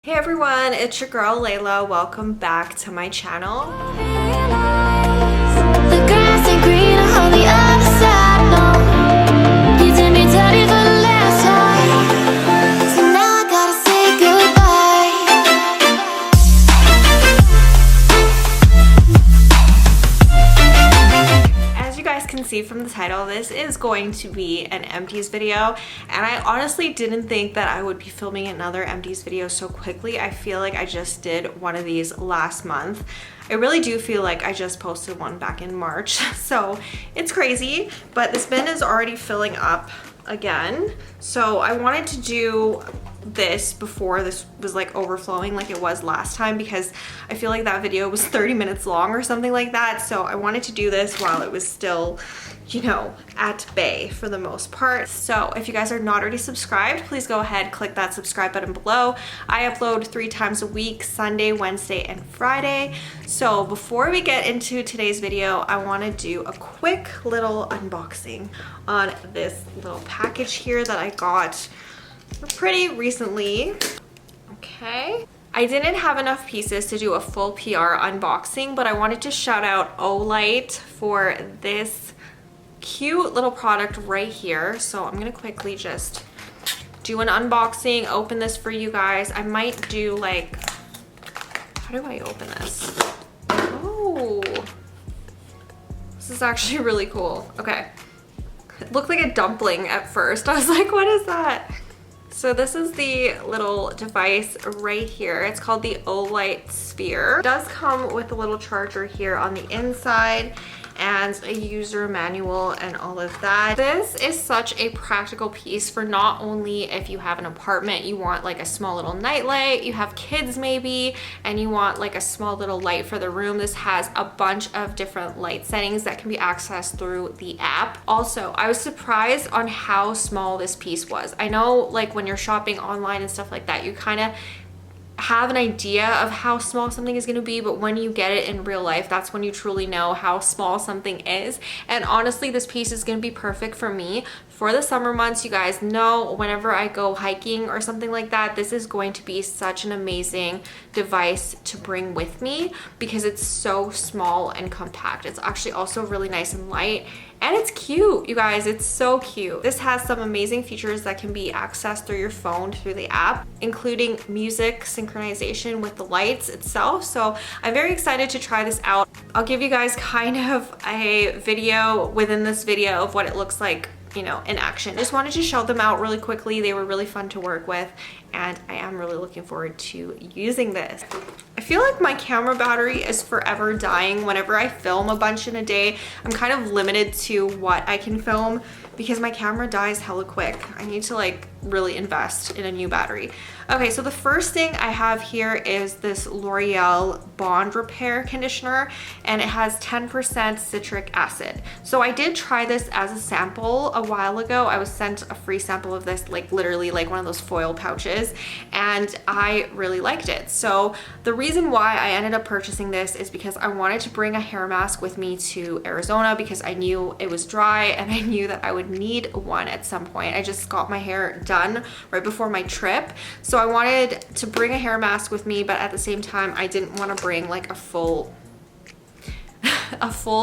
Hey everyone, it's your girl Layla. Welcome back to my channel. The grass ain't green on the other side, no. You did me dirty for the last time, so now I gotta say goodbye. As you guys can see from the title, this is going to be an Empties video, and I honestly didn't think that I would be filming another Empties video so quickly. I feel like I just did one of these last month. I really do feel like I just posted one back in March, so it's crazy, but this bin is already filling up again. So I wanted to do this before this was like overflowing like it was last time, because I feel like that video was 30 minutes long or something like that. So I wanted to do this while it was still, you know, at bay for the most part. So if you guys are not already subscribed, please go ahead, click that subscribe button below. I upload 3 times a week, Sunday, Wednesday, and Friday. So before we get into today's video, I want to do a quick little unboxing on this little package here that I got pretty recently. Okay. I didn't have enough pieces to do a full PR unboxing, but I wanted to shout out Oite for this cute little product right here. So I'm gonna quickly just do an unboxing, open this for you guys. I might do like, how do I open this? Oh, this is actually really cool. Okay. It looked like a dumpling at first. I was like, what is that? So this is the little device right here. It's called the Oite Sphere. It does come with a little charger here on the inside and a user manual and all of that. This is such a practical piece for not only if you have an apartment, you want like a small little night light, you have kids maybe, and you want like a small little light for the room. This has a bunch of different light settings that can be accessed through the app. Also, I was surprised on how small this piece was. I know like when you're shopping online and stuff like that, you kind of have an idea of how small something is going to be, but when you get it in real life, that's when you truly know how small something is. And honestly, this piece is going to be perfect for me for the summer months. You guys know whenever I go hiking or something like that, this is going to be such an amazing device to bring with me because it's so small and compact. It's actually also really nice and light. And it's cute, you guys, it's so cute. This has some amazing features that can be accessed through your phone through the app, including music synchronization with the lights itself. So I'm very excited to try this out. I'll give you guys kind of a video within this video of what it looks like, you know, in action. Just wanted to show them out really quickly. They were really fun to work with, and I am really looking forward to using this. I feel like my camera battery is forever dying whenever I film a bunch in a day. I'm kind of limited to what I can film because my camera dies hella quick. I need to like really invest in a new battery. Okay, so the first thing I have here is this L'Oreal Bond Repair Conditioner, and it has 10% citric acid. So I did try this as a sample a while ago. I was sent a free sample of this, like literally like one of those foil pouches, and I really liked it. So the reason why I ended up purchasing this is because I wanted to bring a hair mask with me to Arizona because I knew it was dry and I knew that I would need one at some point. I just got my hair done right before my trip, so I wanted to bring a hair mask with me, but at the same time I didn't want to bring like a full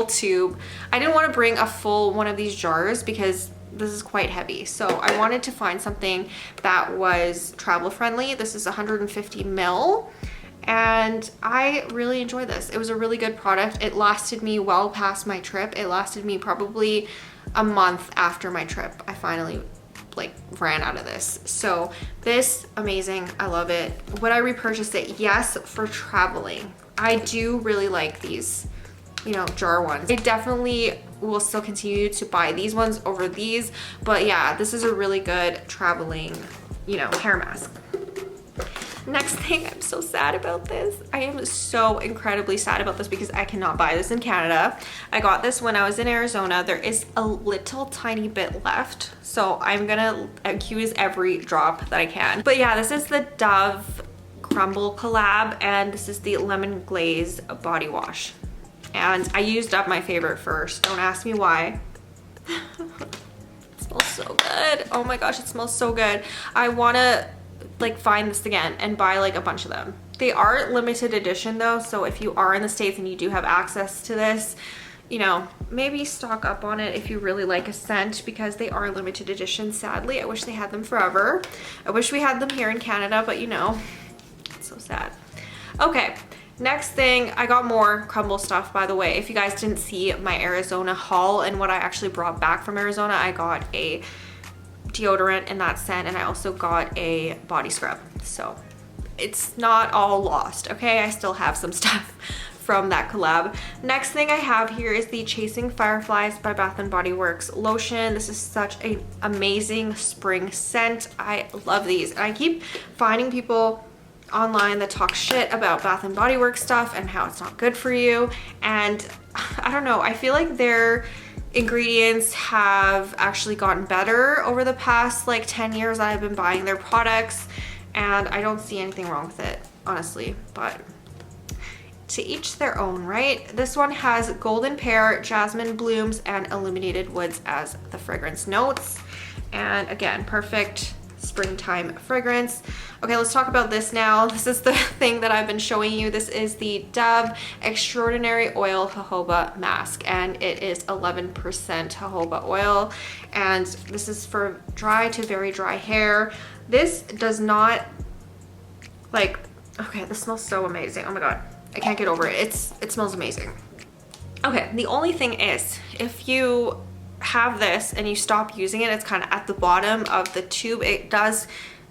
tube. I didn't want to bring a full one of these jars because this is quite heavy. So I wanted to find something that was travel friendly. This is 150 ml. And I really enjoyed this. It was a really good product. It lasted me well past my trip. It lasted me probably a month after my trip. I finally like ran out of this. So this, amazing. I love it. Would I repurchase it? Yes, for traveling. I do really like these, you know, jar ones. I definitely will still continue to buy these ones over these, but yeah, this is a really good traveling, you know, hair mask. Next thing, I'm so sad about this. I am so incredibly sad about this because I cannot buy this in Canada. I got this when I was in Arizona. There is a little tiny bit left, so I'm gonna use every drop that I can. But yeah, this is the Dove Crumble collab, and this is the Lemon Glaze body wash. And I used up my favorite first. Don't ask me why. It smells so good. Oh my gosh, it smells so good. I wanna like find this again and buy like a bunch of them. They are limited edition though, so if you are in the States and you do have access to this, you know, maybe stock up on it if you really like a scent, because they are limited edition. Sadly, I wish they had them forever. I wish we had them here in Canada, but you know, it's so sad. Okay, next thing, I got more crumble stuff, by the way. If you guys didn't see my Arizona haul and what I actually brought back from Arizona, I got a deodorant in that scent, and I also got a body scrub. So it's not all lost, okay? I still have some stuff from that collab. Next thing I have here is the Chasing Fireflies by Bath & Body Works lotion. This is such an amazing spring scent. I love these, and I keep finding people online that talk shit about Bath & Body Works stuff and how it's not good for you, and I don't know, I feel like their ingredients have actually gotten better over the past like 10 years that I've been buying their products, and I don't see anything wrong with it, honestly, but to each their own, right? This one has golden pear, jasmine blooms, and illuminated woods as the fragrance notes, and again, perfect springtime fragrance. Okay, let's talk about this now. This is the thing that I've been showing you. This is the Dove Extraordinary Oil Jojoba Mask, and it is 11% jojoba oil, and this is for dry to very dry hair. This does not, like, okay, this smells so amazing. Oh my god, I can't get over it. It smells amazing. Okay, the only thing is, if you have this and you stop using it, it's kind of at the bottom of the tube, it does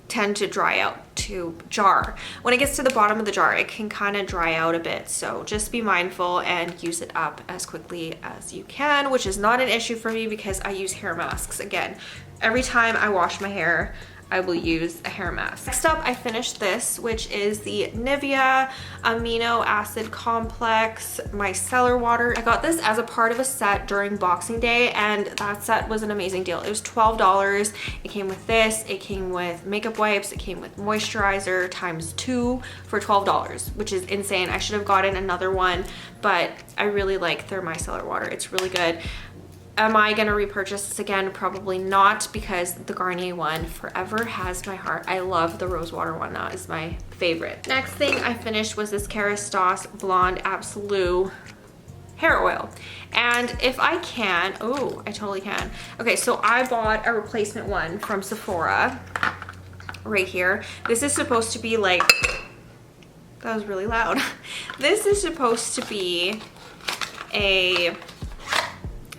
tend to dry out to jar. When it gets to the bottom of the jar, it can kind of dry out a bit, so just be mindful and use it up as quickly as you can, which is not an issue for me because I use hair masks. Again, every time I wash my hair, I will use a hair mask. Next up, I finished this, which is the Nivea Amino Acid Complex Micellar Water. I got this as a part of a set during Boxing Day, and that set was an amazing deal. It was $12. It came with this, it came with makeup wipes, it came with moisturizer ×2 for $12, which is insane. I should have gotten another one, but I really like their micellar water. It's really good. Am I gonna repurchase this again? Probably not, because the Garnier one forever has my heart. I love the rose water one. That is my favorite. Next thing I finished was this Kerastase Blonde Absolute hair oil, and if I can, oh, I totally can. Okay, so I bought a replacement one from Sephora right here. This is supposed to be like, that was really loud. This is supposed to be a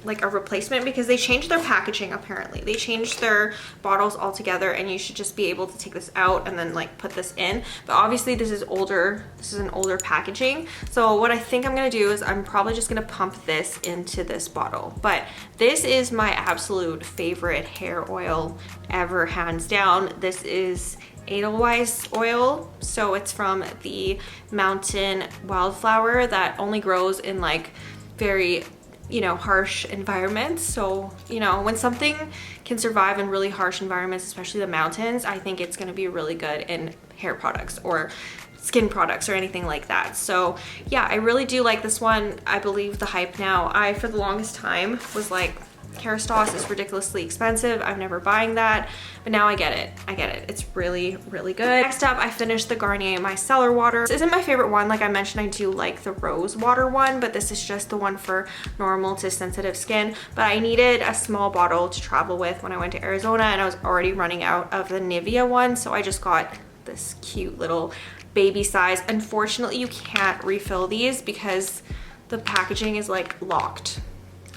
replacement, because they changed their packaging. Apparently they changed their bottles altogether, and you should just be able to take this out and then like put this in, but obviously this is older. This is an older packaging, so what I think I'm gonna do is I'm probably just gonna pump this into this bottle. But this is my absolute favorite hair oil ever, hands down. This is Edelweiss oil, so it's from the mountain wildflower that only grows in like very, you know, harsh environments. So, you know, when something can survive in really harsh environments, especially the mountains, I think it's going to be really good in hair products or skin products or anything like that. So yeah, I really do like this one. I believe the hype now. I, for the longest time, was like, Kerastase is ridiculously expensive, I'm never buying that, but now I get it. It's really, really good. Next up, I finished the Garnier Micellar Water. This isn't my favorite one. Like I mentioned, I do like the rose water one, but this is just the one for normal to sensitive skin. But I needed a small bottle to travel with when I went to Arizona, and I was already running out of the Nivea one, so I just got this cute little baby size. Unfortunately, you can't refill these because the packaging is like locked.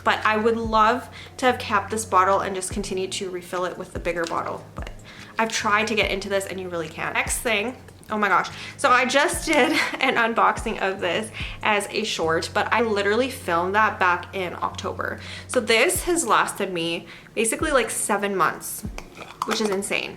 But I would love to have kept this bottle and just continue to refill it with the bigger bottle. But I've tried to get into this and you really can't. Next thing, oh my gosh. So I just did an unboxing of this as a short, but I literally filmed that back in October. So this has lasted me basically like 7 months, which is insane.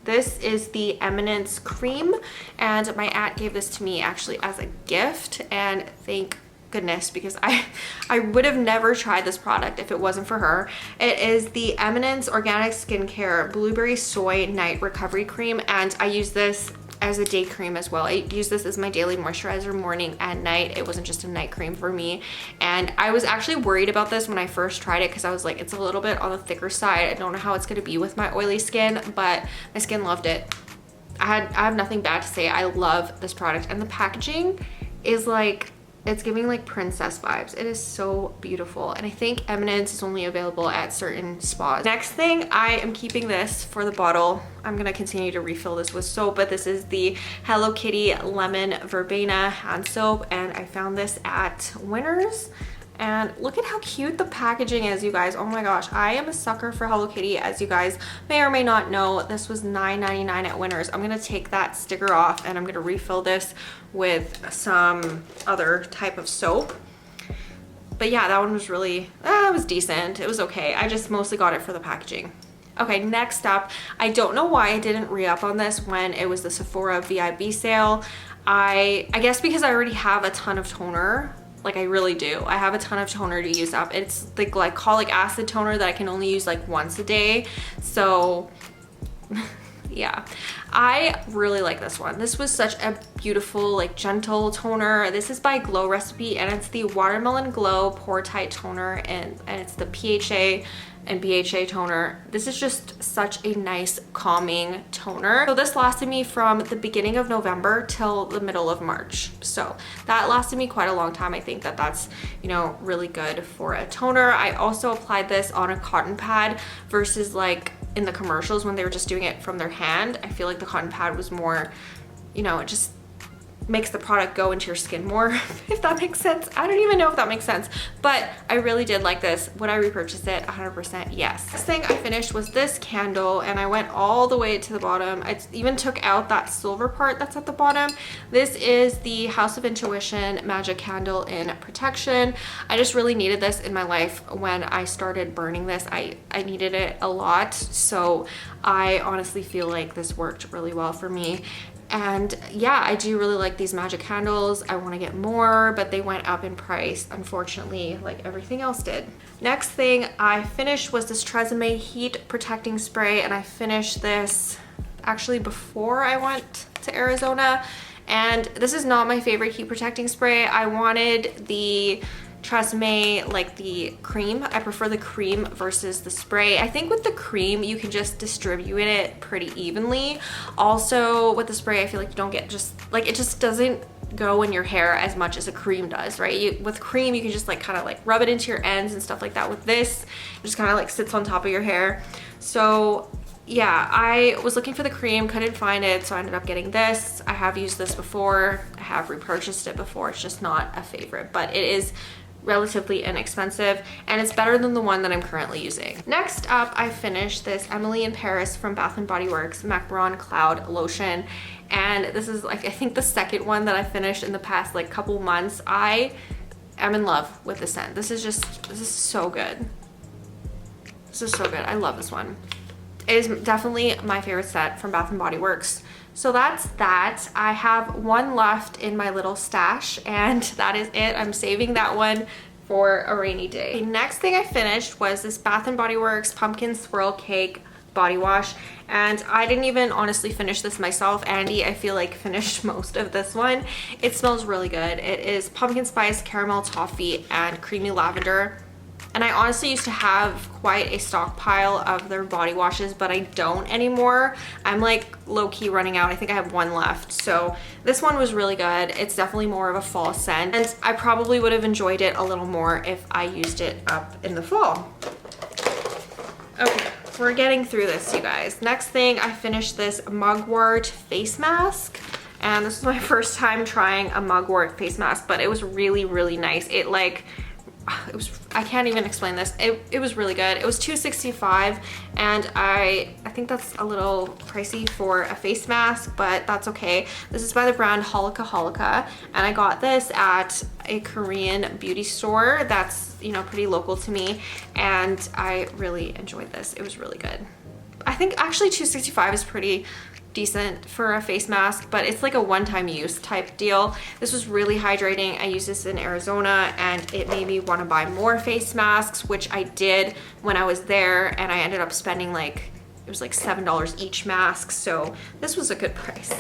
This is the Eminence Cream, and my aunt gave this to me actually as a gift, and thank goodness, because I would have never tried this product if it wasn't for her. It is the Eminence Organic Skincare Blueberry Soy Night Recovery Cream, and I use this as a day cream as well. I use this as my daily moisturizer morning and night. It wasn't just a night cream for me, and I was actually worried about this when I first tried it because I was like, it's a little bit on the thicker side. I don't know how it's going to be with my oily skin, but my skin loved it. I have nothing bad to say. I love this product, and the packaging is like, it's giving like princess vibes. It is so beautiful, and I think Eminence is only available at certain spas. Next thing, I am keeping this for the bottle. I'm gonna continue to refill this with soap, but this is the Hello Kitty Lemon Verbena hand soap, and I found this at Winners. And look at how cute the packaging is, you guys. Oh my gosh, I am a sucker for Hello Kitty, as you guys may or may not know. This was $9.99 at Winners. I'm gonna take that sticker off, and I'm gonna refill this with some other type of soap. But yeah, that one was really, it was decent. It was okay. I just mostly got it for the packaging. Okay, next up, I don't know why I didn't re-up on this when it was the Sephora VIB sale. I guess because I already have a ton of toner. Like, I really do. I have a ton of toner to use up. It's the glycolic acid toner that I can only use like once a day. So yeah, I really like this one. This was such a beautiful, like, gentle toner. This is by Glow Recipe, and it's the Watermelon Glow Pore Tight Toner, and it's the PHA and BHA toner. This is just such a nice calming toner. So this lasted me from the beginning of November till the middle of March. So that lasted me quite a long time. I think that that's, you know, really good for a toner. I also applied this on a cotton pad versus like in the commercials when they were just doing it from their hand. I feel like the cotton pad was more, you know, it just makes the product go into your skin more, if that makes sense. I don't even know if that makes sense, but I really did like this. Would I repurchase it? 100% yes. Next thing I finished was this candle, and I went all the way to the bottom. I even took out that silver part that's at the bottom. This is the House of Intuition Magic Candle in Protection. I just really needed this in my life when I started burning this. I needed it a lot, so I honestly feel like this worked really well for me. And yeah, I do really like these magic candles. I want to get more, but they went up in price, unfortunately, like everything else did. Next thing I finished was this Tresemme Heat Protecting Spray, and I finished this actually before I went to Arizona. And this is not my favorite heat protecting spray. I wanted the Tresemme, like the cream. I prefer the cream versus the spray. I think with the cream you can just distribute it pretty evenly. Also with the spray, I feel like you don't get just like, it just doesn't go in your hair as much as a cream does, right? With cream you can just like kind of like rub it into your ends and stuff like that. With this, it just kind of like sits on top of your hair. So yeah, I was looking for the cream, couldn't find it, so I ended up getting this. I have used this before, I have repurchased it before. It's just not a favorite, but it is relatively inexpensive, and it's better than the one that I'm currently using. Next up, I finished this Emily in Paris from Bath & Body Works Macaron Cloud Lotion, and this is like, I think the second one that I finished in the past like couple months. I am in love with the scent. This is so good. This is so good. I love this one. It is definitely my favorite set from Bath & Body Works. So that's that. I have one left in my little stash, and that is it. I'm saving that one for a rainy day. The next thing I finished was this Bath & Body Works Pumpkin Swirl Cake body wash, and I didn't even honestly finish this myself. Andy, I feel like, finished most of this one. It smells really good. It is pumpkin spice, caramel toffee, and creamy lavender. And I honestly used to have quite a stockpile of their body washes, but I don't anymore. I'm like low-key running out. I think I have one left. So this one was really good. It's definitely more of a fall scent, and I probably would have enjoyed it a little more if I used it up in the fall. Okay, we're getting through this, you guys. Next thing, I finished this Mugwort face mask. And this is my first time trying a Mugwort face mask, but it was really, really nice. It like, I can't even explain this. It was really good. It was $2.65, and I think that's a little pricey for a face mask, but that's okay. This is by the brand Holika, and I got this at a Korean beauty store that's, you know, pretty local to me, and I really enjoyed this. It was really good. I think actually $2.65 is pretty decent for a face mask, but it's like a one-time use type deal. This was really hydrating. I used this in Arizona, and it made me want to buy more face masks, which I did when I was there, and I ended up spending like It was like $7 each mask, so this was a good price.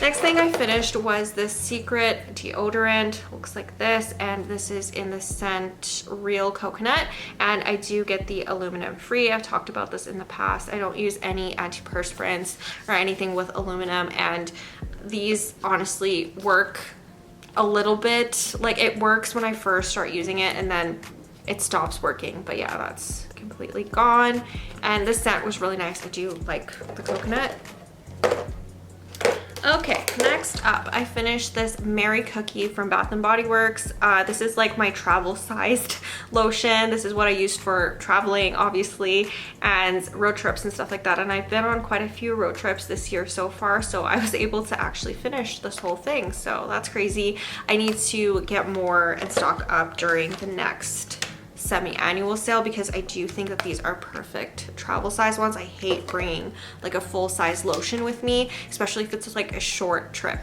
Next thing I finished was this Secret deodorant. Looks like this, and this is in the scent Real Coconut, and I do get the aluminum free. I've talked about this in the past. I don't use any antiperspirants or anything with aluminum, and these honestly work a little bit. Like, it works when I first start using it, and then it stops working. But yeah, that's completely gone. And this scent was really nice. I do like the coconut. Okay, next up, I finished this Mary Cookie from Bath & Body Works. This is like my travel-sized lotion. This is what I used for traveling, obviously, and road trips and stuff like that. And I've been on quite a few road trips this year so far, so I was able to actually finish this whole thing. So that's crazy. I need to get more and stock up during the next semi-annual sale, because I do think that these are perfect travel size ones. I hate bringing like a full-size lotion with me, especially if it's like a short trip.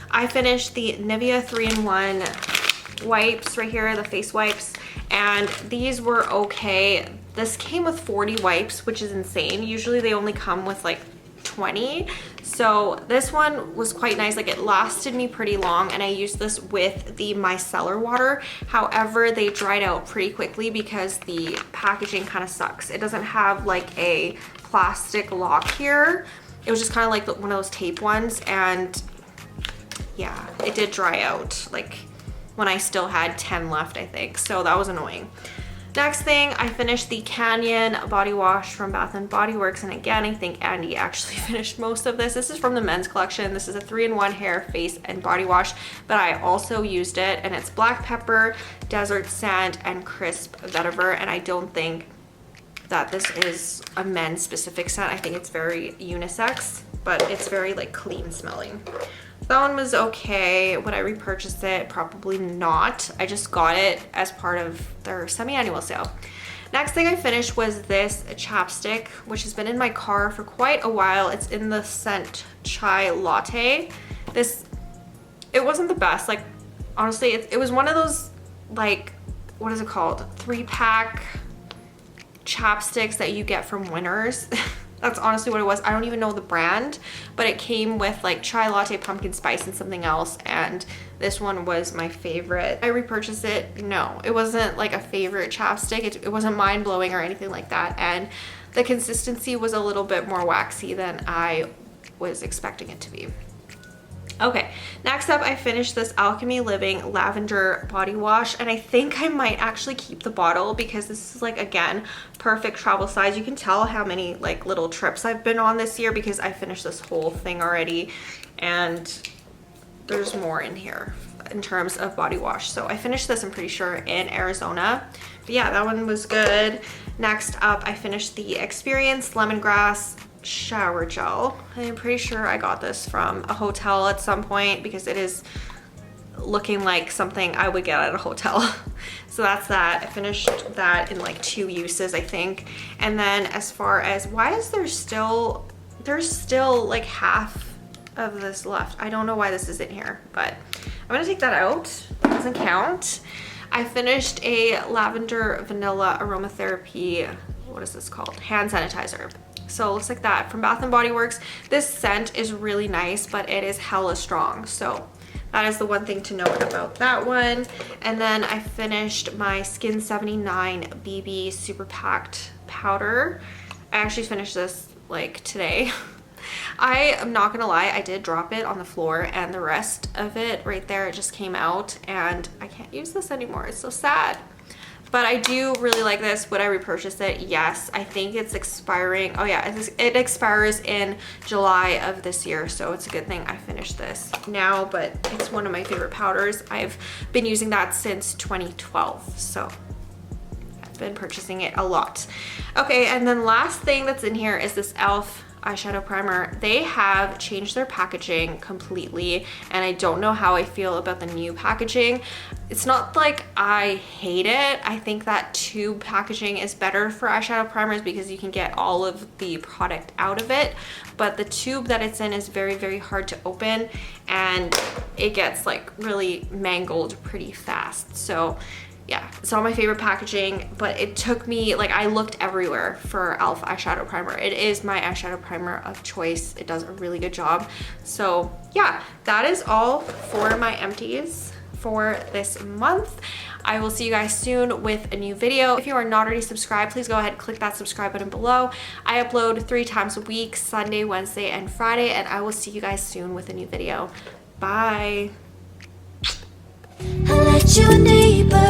I finished the Nivea 3-in-1 wipes right here, the face wipes, and these were okay. This came with 40 wipes, which is insane. Usually they only come with like 20. So this one was quite nice. Like, it lasted me pretty long, and I used this with the micellar water. However, they dried out pretty quickly because the packaging kind of sucks. It doesn't have like a plastic lock here. It was just kind of like one of those tape ones, and yeah, it did dry out like when I still had 10 left, I think. So that was annoying. Next thing, I finished the Canyon body wash from Bath & Body Works, and again, I think Andy actually finished most of this. This is from the men's collection. This is a 3-in-1 hair, face, and body wash, but I also used it, and it's black pepper, desert sand, and crisp vetiver, and I don't think that this is a men's specific scent. I think it's very unisex, but it's very like clean smelling. That one was okay. Would I repurchase it? Probably not. I just got it as part of their semi-annual sale. Next thing I finished was this chapstick, which has been in my car for quite a while. It's in the scent Chai Latte. It wasn't the best. Like, honestly, it was one of those, like, what is it called? 3-pack chapsticks that you get from Winners. That's honestly what it was. I don't even know the brand, but it came with like chai latte, pumpkin spice, and something else, and this one was my favorite. I repurchased it. No, it wasn't like a favorite chapstick. It wasn't mind-blowing or anything like that, and the consistency was a little bit more waxy than I was expecting it to be. Okay, next up, I finished this Alchemy Living Lavender Body Wash, and I think I might actually keep the bottle because this is like, again, perfect travel size. You can tell how many like little trips I've been on this year because I finished this whole thing already, and there's more in here in terms of body wash. So I finished this, I'm pretty sure, in Arizona. But yeah, that one was good. Next up, I finished the Experience Lemongrass shower gel. I'm pretty sure I got this from a hotel at some point because it is looking like something I would get at a hotel. So that's that. I finished that in like 2 uses, I think. And then as far as why is there's still like half of this left. I don't know why this is in here, but I'm gonna take that out. It doesn't count. I finished a lavender vanilla aromatherapy, what is this called? Hand sanitizer. So it looks like that from Bath & Body Works. This scent is really nice, but it is hella strong. So that is the one thing to note about that one. And then I finished my Skin 79 BB Super Packed Powder. I actually finished this like today. I am not gonna lie, I did drop it on the floor, and the rest of it right there, it just came out, and I can't use this anymore. It's so sad. But I do really like this. Would I repurchase it? Yes. I think it's expiring. Oh yeah, it expires in July of this year, so it's a good thing I finished this now, but it's one of my favorite powders. I've been using that since 2012, so I've been purchasing it a lot. Okay, and then last thing that's in here is this e.l.f. eyeshadow primer. They have changed their packaging completely, and I don't know how I feel about the new packaging. It's not like I hate it. I think that tube packaging is better for eyeshadow primers because you can get all of the product out of it, but the tube that it's in is very, very hard to open, and it gets like really mangled pretty fast. So yeah, it's not my favorite packaging, but it took me, like, I looked everywhere for e.l.f. eyeshadow primer. It is my eyeshadow primer of choice. It does a really good job. So yeah, that is all for my empties for this month. I will see you guys soon with a new video. If you are not already subscribed, please go ahead and click that subscribe button below. I upload 3 times a week, Sunday, Wednesday, and Friday, and I will see you guys soon with a new video. Bye. I let you deeper.